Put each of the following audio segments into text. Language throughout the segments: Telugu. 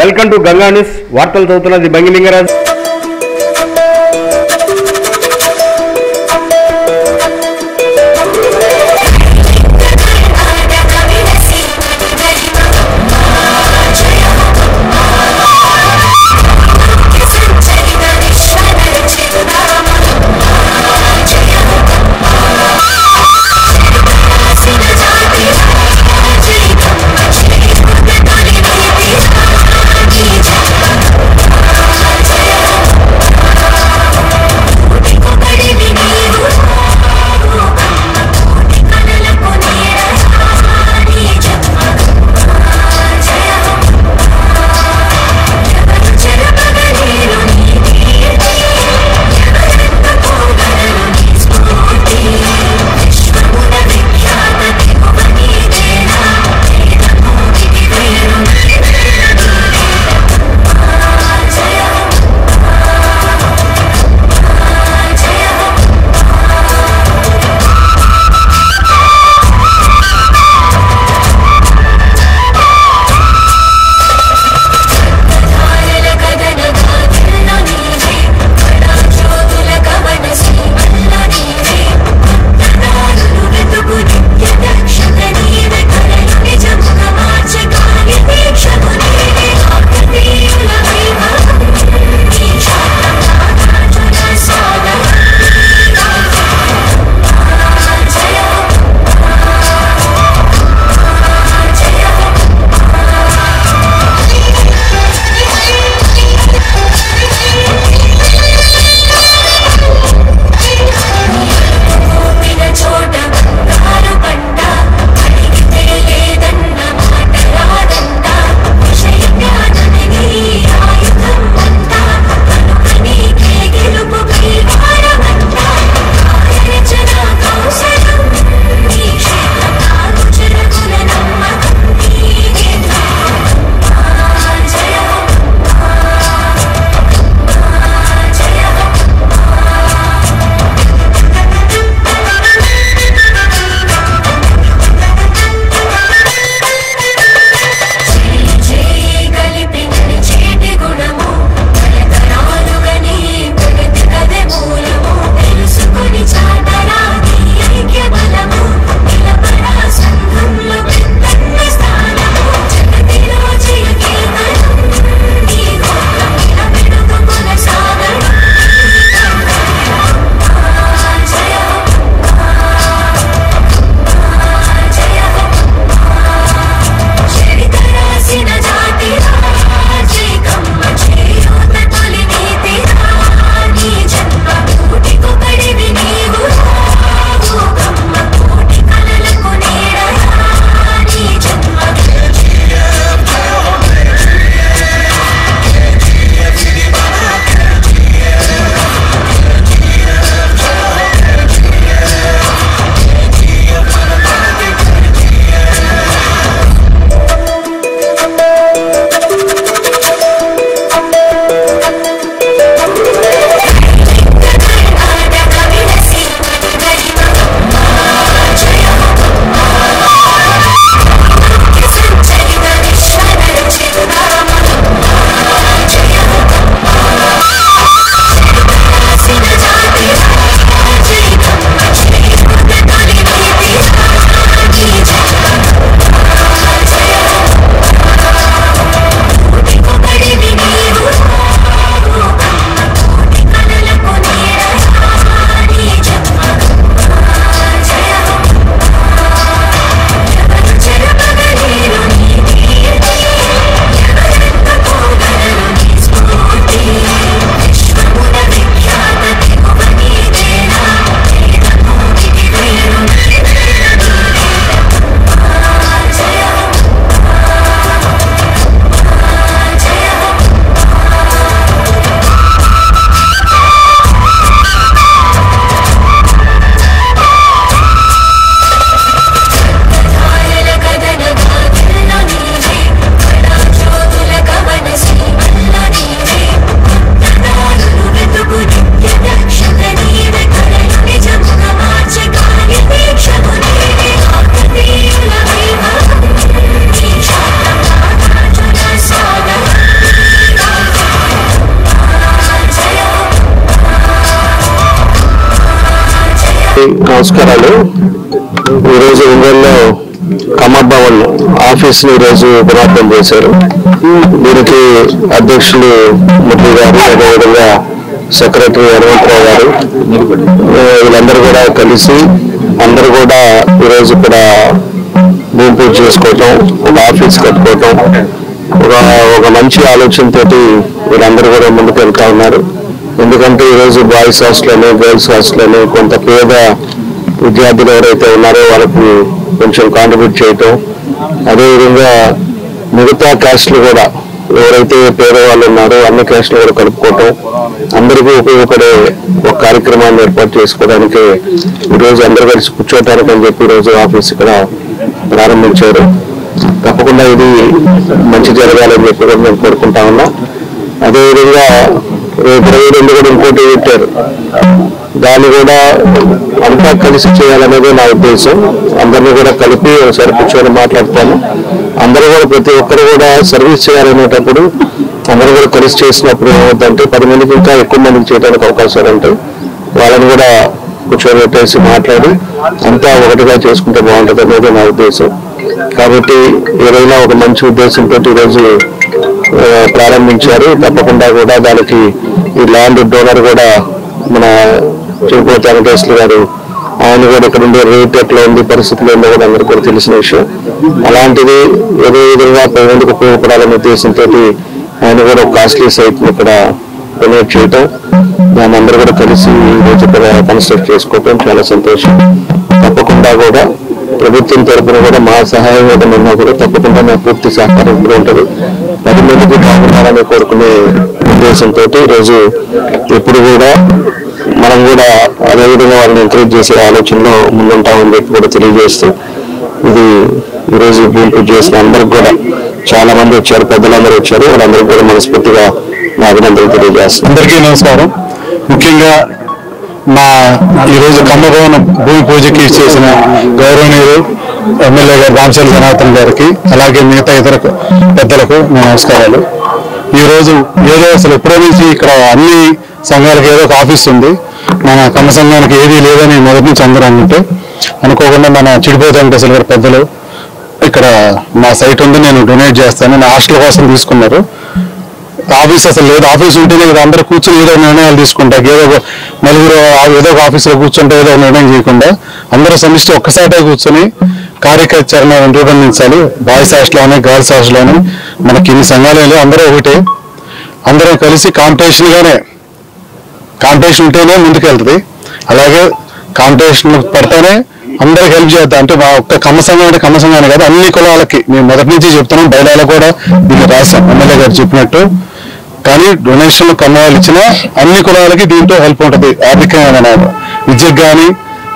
Welcome to Ganga news. వార్తలు చదువుతున్నది బంగిలింగరాజ్. జయ నమస్కారాలు. ఈరోజు ఒంగోలులో కమ్మభవన్ ఆఫీస్ ని ఈరోజు పునరుద్ధరణ చేశారు. దీనికి అధ్యక్షులు మురళి గారు, అదేవిధంగా సెక్రటరీ హనుమంతరావు గారు, వీళ్ళందరూ కూడా కలిసి అందరూ కూడా ఈరోజు ఇక్కడ భూమి పూజ చేసుకోవటం, ఒక ఆఫీస్ కట్టుకోవటం, ఒక మంచి ఆలోచనతోటి వీళ్ళందరూ కూడా ముందుకు వెళ్తా ఉన్నారు. ఎందుకంటే ఈరోజు బాయ్స్ హాస్టల్లోని, గర్ల్స్ హాస్టల్లోని కొంత పేద విద్యార్థులు ఎవరైతే ఉన్నారో వాళ్ళకి కొంచెం కాంట్రిబ్యూట్ చేయటం, అదేవిధంగా మిగతా క్యాస్ట్లు కూడా ఎవరైతే పేదవాళ్ళు ఉన్నారో అన్ని క్యాస్ట్లు కూడా కలుపుకోవటం, అందరికీ ఉపయోగపడే ఒక కార్యక్రమాన్ని ఏర్పాటు చేసుకోవడానికి ఈరోజు అందరూ కలిసి కూర్చోటానికి అని చెప్పి ఈరోజు ఆఫీస్ ఇక్కడ ప్రారంభించారు. తప్పకుండా ఇది మంచి జరగాలని చెప్పి కూడా మేము కోరుకుంటా ఉన్నాం. అదేవిధంగా రేపు 22 కూడా ఇంకోటి పెట్టారు, దాన్ని కూడా అంతా కలిసి చేయాలనేది నా ఉద్దేశం. అందరినీ కూడా కలిపి ఒకసారి కూర్చొని మాట్లాడతాను. అందరూ కూడా ప్రతి ఒక్కరు కూడా సర్వీస్ చేయాలనేటప్పుడు అందరూ కూడా కలిసి చేసినప్పుడు ఏమవుతుందంటే 10 మందికి ఇంకా ఎక్కువ మందికి చేయడానికి అవకాశాలు ఉంటాయి. వాళ్ళని కూడా కూర్చొని పెట్టేసి మాట్లాడి అంతా ఒకటిగా చేసుకుంటే బాగుంటుంది అనేది నా ఉద్దేశం. కాబట్టి ఏదైనా ఒక మంచి ఉద్దేశంతో ఈరోజు ప్రారంభించారు. తప్పకుండా కూడా దానికి ఈ ల్యాండ్ డోనర్ కూడా మన చిరుపతి వెంకటేశ్వర గారు, ఆయన కూడా ఇక్కడ ఉండే రేట్ ఎట్లా ఉంది, పరిస్థితులు ఏందో కూడా అందరికీ కూడా తెలిసిన విషయం. అలాంటిది ఏదో విధంగా 10 మందికి ఉపయోగపడాలనే ఉద్దేశంతో ఆయన కూడా ఒక కాస్ట్లీ సైట్ ని ఇక్కడ డొనేట్ చేయటం, దాన్ని అందరూ కూడా కలిసి ఈరోజు ఇక్కడ కన్స్ట్రక్ట్ చేసుకోవటం చాలా సంతోషం. తప్పకుండా కూడా ప్రభుత్వం తరఫున కూడా మా సహాయం ఏదైనా కూడా తప్పకుండా నా పూర్తి సహకారం ఇప్పుడు ఉంటుంది. 10 మందికి బాగుండాలని కోరుకునే ఉద్దేశంతో ఈరోజు ఎప్పుడు కూడా మనం కూడా అదేవిధంగా వాళ్ళని ఎంకరేజ్ చేసే ఆలోచనలో ముందుంటామని చెప్పి కూడా తెలియజేస్తూ, ఇది ఈరోజు భూమి పూజ చేసిన అందరికి కూడా చాలా మంది వచ్చారు, పెద్దలందరూ వచ్చారు. వాళ్ళందరికీ కూడా మనస్ఫూర్తిగా నా అభినందనలు తెలియజేస్తాను. అందరికీ నమస్కారం. ముఖ్యంగా మా ఈరోజు కమ్మభవనం భూమి పూజకి చేసిన గౌరవనీయులు ఎమ్మెల్యే గారు రామచంద్ర జనార్దన్ గారికి, అలాగే మిగతా ఇతర పెద్దలకు నా నమస్కారాలు. ఈరోజు ఏదో అసలు ఎప్పుడో నుంచి ఇక్కడ అన్ని సంఘాలకు ఏదో ఒక ఆఫీస్ ఉంది, మన కమ్మ సంఘానికి ఏదీ లేదని మొదటి నుంచి అందరూ అనుకోకుండా మన చిడిపోతే వెంకటేశ్వర గారు పెద్దలు ఇక్కడ మా సైట్ ఉంది, నేను డొనేట్ చేస్తాను, నా హాస్టల్ కోసం తీసుకున్నారు. ఆఫీస్ అసలు లేదు, ఆఫీస్ ఉంటేనే కదా అందరూ కూర్చొని ఏదో నిర్ణయాలు తీసుకుంటారు. ఏదో నలుగురు ఏదో ఒక ఆఫీసులో కూర్చుంటే ఏదో నిర్ణయం చేయకుండా అందరూ సమిష్టి ఒక్కసాటే కూర్చొని కార్యక్రమణ రూపొందించాలి. బాయ్స్ హాస్టల్లోనే, గర్ల్స్ హాస్టల్లోనే మనకి ఇన్ని సంఘాలు అందరూ ఒకటే, అందరూ కలిసి కాంపిటీషన్ ఉంటేనే ముందుకెళ్తుంది. అలాగే కాంపిటీషన్ పడితేనే అందరికి హెల్ప్ చేద్దాం. అంటే మా ఒక్క కమ్మ సంఘం అంటే కమ్మ సంఘాన్ని కాదు, అన్ని కులాలకి మేము మొదటి నుంచి చెప్తున్నాం. బయలాలో కూడా దీన్ని రాశాం ఎమ్మెల్యే గారు చెప్పినట్టు. కానీ డొనేషన్లు కమ్మ వాళ్ళు ఇచ్చినా అన్ని కులాలకి దీంట్లో హెల్ప్ ఉంటుంది. ఆర్థికంగా విద్యకు కానీ,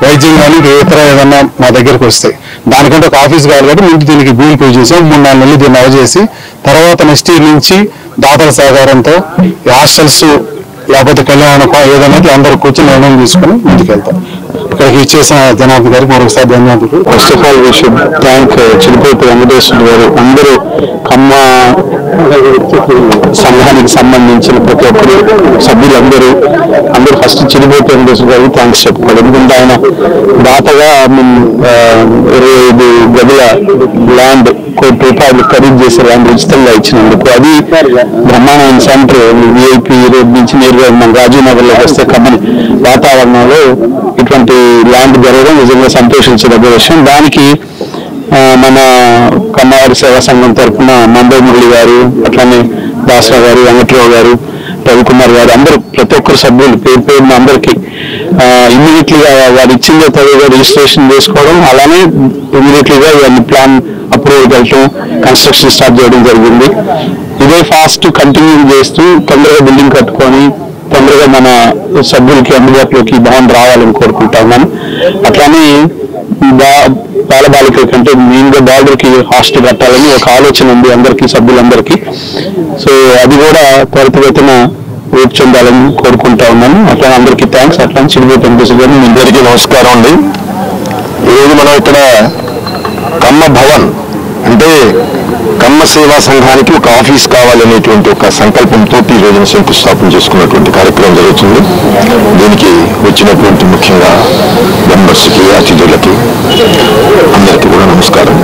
వైద్యం కానీ, ఇతర ఏదన్నా మా దగ్గరకు వస్తాయి. దానికంటే ఒక ఆఫీస్ కావాలి కాబట్టి ముందు దీనికి భూమి పూజ చేసాం. 3-4 నెలలు దీన్ని అవజేసి తర్వాత నెక్స్ట్ ఇయర్ నుంచి దాతల సహకారంతో హాస్టల్స్ లేకపోతే కళ్యాణ ఏదైనా అందరూ కూర్చొని నిర్ణయం తీసుకుని ముందుకెళ్తాం. ఇక్కడికి ఇచ్చేసిన జనార్దన్ గారికి మరొకసారి ధన్యవాదాలు. First of all we should thank Chirupathi Venkateswara గారు, అందరూ కమ్మ సంఘానికి సంబంధించిన ప్రతి ఒక్కరు సభ్యులందరూ ఫస్ట్ చిరుపతి వెంకటేశ్వర గారికి థ్యాంక్స్ చెప్పుకోవాలి. ఎందుకంటే ఆయన దాతగా 25 గదుల ల్యాండ్ ₹1 ఖరీదు చేసే ల్యాండ్ ఉచితంగా ఇచ్చినందుకు, అది బ్రహ్మాండమైన సెంటర్ విఐపి రోడ్ నుంచి నేరుగా మన రాజీవ్ నగర్ లోకి వస్తే కమ్మని వాతావరణంలో ఇటువంటి ల్యాండ్ జరగడం నిజంగా సంతోషించదగ్గ విషయం. దానికి మన కమ్మవారి సేవా సంఘం తరఫున మండే మురళి గారు, అట్లానే దాసరావు గారు, వెంకట్రావు గారు, రవికుమార్ గారు, అందరూ ప్రతి ఒక్కరు సభ్యులు పేరు పేరున అందరికీ ఇమ్మీడియట్లీగా వారు ఇచ్చిందే తగ్గ రిజిస్ట్రేషన్ చేసుకోవడం, అలానే ఇమ్మీడియట్లీగా వాళ్ళని ప్లాన్ అప్రూవల్ వెళ్ళటం, కన్స్ట్రక్షన్ స్టార్ట్ చేయడం జరిగింది. ఇదే ఫాస్ట్ కంటిన్యూ చేస్తూ తొందరగా బిల్డింగ్ కట్టుకొని తొందరగా మన సభ్యులకి అందుబాటులోకి భవన్ రావాలని కోరుకుంటా ఉన్నాను. అట్లానే బాలబాలికల కంటే మెయిన్గా బార్డర్కి హాస్టల్ కట్టాలని ఒక ఆలోచన ఉంది అందరికీ, సభ్యులందరికీ. సో అది కూడా త్వరితగతిన రూపు చెందాలని కోరుకుంటా ఉన్నాను. అట్లా అందరికీ థ్యాంక్స్. అట్లా చిరుపతి వెంకటేశ్వర గారు మీ అందరికీ నమస్కారం అండి. ఈరోజు మనం ఇక్కడ కమ్మ భవన్ అంటే కమ్మ సేవా సంఘానికి ఒక ఆఫీస్ కావాలనేటువంటి ఒక సంకల్పంతో ఈ రోజున శంకుస్థాపన చేసుకున్నటువంటి కార్యక్రమం జరుగుతుంది. దీనికి వచ్చినటువంటి ముఖ్యంగా మెంబర్స్కి, అతిథులకి అందరికీ కూడా నమస్కారం.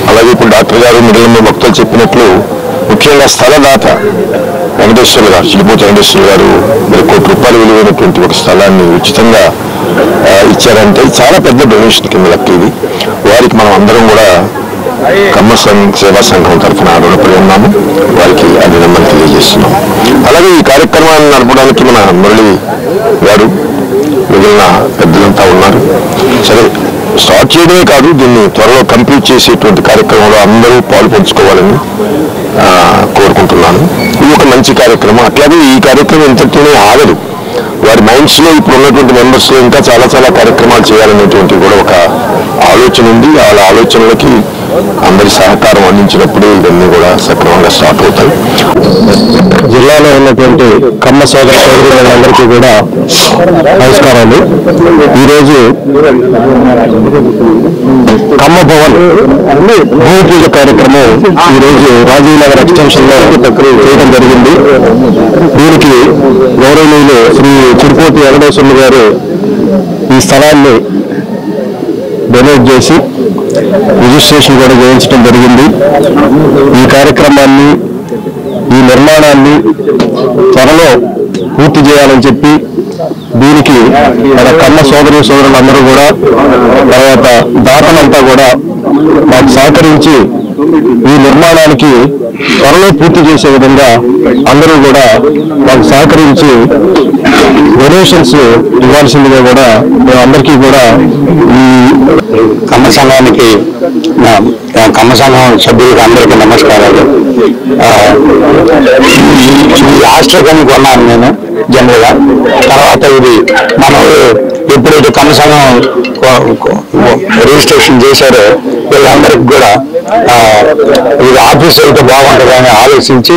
అలాగే ఇప్పుడు డాక్టర్ గారు మిగిలిన భక్తులు చెప్పినట్లు ముఖ్యంగా స్థలదాత వెంకటేశ్వర్లు గారు, చిలిపోతి వెంకటేశ్వర్లు గారు 1 కోటి రూపాయలు విలువైనటువంటి ఒక స్థలాన్ని ఉచితంగా ఇచ్చారంటే చాలా పెద్ద డొనేషన్ కింద లెక్క ఇది. వారికి మనం అందరం కూడా కమ్మ సేవా సంఘం తరఫున రుణపడి ఉన్నాము. వారికి అభినందనలు తెలియజేస్తున్నాం. అలాగే ఈ కార్యక్రమాన్ని నడపడానికి మన మురళి గారు, మిగిలిన పెద్దలంతా ఉన్నారు. సరే, స్టార్ట్ చేయడమే కాదు, దీన్ని త్వరలో కంప్లీట్ చేసేటువంటి కార్యక్రమంలో అందరూ పాలు పంచుకోవాలని కోరుకుంటున్నాను. ఇది ఒక మంచి కార్యక్రమం. అట్లాగే ఈ కార్యక్రమం ఇంతటినే ఆగదు. వారి మైండ్స్లో ఇప్పుడు ఉన్నటువంటి మెంబర్స్లో ఇంకా చాలా చాలా కార్యక్రమాలు చేయాలనేటువంటి కూడా ఒక ఆలోచన ఉంది. వాళ్ళ ఆలోచనలకి అందరి సహకారం అందించినప్పుడు ఇవన్నీ కూడా సక్రమంగా స్టార్ట్ అవుతాయి. జిల్లాలో ఉన్నటువంటి కమ్మ సోదరులందరికీ కూడా నమస్కారాలు. ఈరోజు కమ్మ భవన్ భూమి పూజ కార్యక్రమం ఈరోజు రాజీవ్ నగర్ ఎక్స్టెన్షన్ లో చేయడం జరిగింది. దీనికి గౌరవనీయులు శ్రీ తిరుపతి వెంకటేశ్వర్లు గారు ఈ స్థలాన్ని డొనేట్ చేసి రిజిస్ట్రేషన్ కూడా చేయించడం జరిగింది. ఈ కార్యక్రమాన్ని, ఈ నిర్మాణాన్ని త్వరలో పూర్తి చేయాలని చెప్పి దీనికి మన కమ్మ సోదరులందరూ కూడా, తర్వాత దాతలంతా కూడా మాకు సహకరించి ఈ నిర్మాణానికి త్వరలో పూర్తి చేసే విధంగా అందరూ కూడా మాకు సహకరించి డొనేషన్స్ ఇవ్వాల్సిందిగా కూడా మేము అందరికీ కూడా ఈ కమ్మ సంఘానికి, కమ్మ సంఘం సభ్యులకు అందరికీ నమస్కారాలు. ఈ ఆశ్రయాన్ని కొన్నాను నేను జనరల్గా. తర్వాత ఇది మనం ఎప్పుడైతే కమ్మ సంఘం రిజిస్ట్రేషన్ చేశారో వీళ్ళందరికీ కూడా ఇది ఆఫీస్ అయితే బాగుంటుందని ఆలోచించి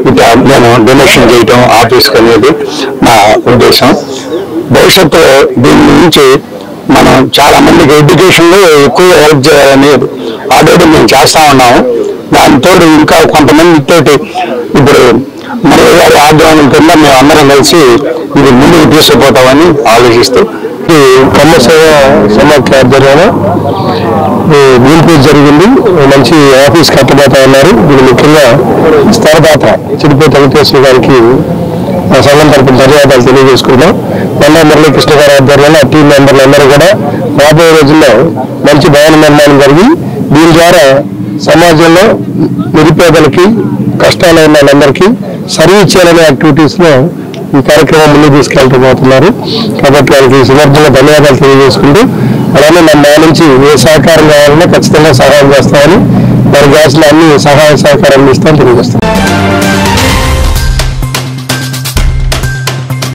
ఇట్లా నేను డొనేషన్ చేయటం ఆఫీస్కి అనేది నా ఉద్దేశం. భవిష్యత్తులో దీని నుంచి మనం చాలా మందికి ఎడ్యుకేషన్లో ఎక్కువ హెల్ప్ చేయాలని ఆల్రెడీ మేము చేస్తా ఉన్నాము. దానితో ఇంకా కొంతమంది తోటి ఇప్పుడు మన గారి ఆధ్వర్యం కింద మేము అందరం కలిసి ఇది ముందుకు తీసుకుపోతామని ఆలోచిస్తూ ఈ కమ్మ సేవా సమాఖ్య ఆధ్వర్యంలో భూమి పూజ జరిగింది. మంచి ఆఫీస్ కట్టబోతా ఉన్నారు. ఇది ముఖ్యంగా స్థలదాత చిరుపతి వెంకటేశ్వర గారికి సంఘం తరపున ధన్యవాదాలు తెలియజేసుకుంటాం. మళ్ళా మురళీకృష్ణ గారి ఆధ్వర్యంలో టీం మెంబర్లు అందరూ కూడా రాబోయే రోజుల్లో మంచి భవన నిర్మాణం జరిగి దీని ద్వారా సమాజంలో నిరుపేదలకి, కష్టాలు ఉన్న వాళ్ళందరికీ సర్వీస్ చేయాలనే యాక్టివిటీస్లో ఈ కార్యక్రమం ముందుకు తీసుకెళ్తున్నారు. కాబట్టి వాళ్ళకి సువర్ధంగా ధన్యవాదాలు తెలియజేసుకుంటూ, అలానే మా నుంచి ఏ సహకారం కావాలన్నా ఖచ్చితంగా సహాయం చేస్తామని, వారి గ్యాస్లో అన్ని సహాయ సహకారం ఇస్తామని తెలియజేస్తాం.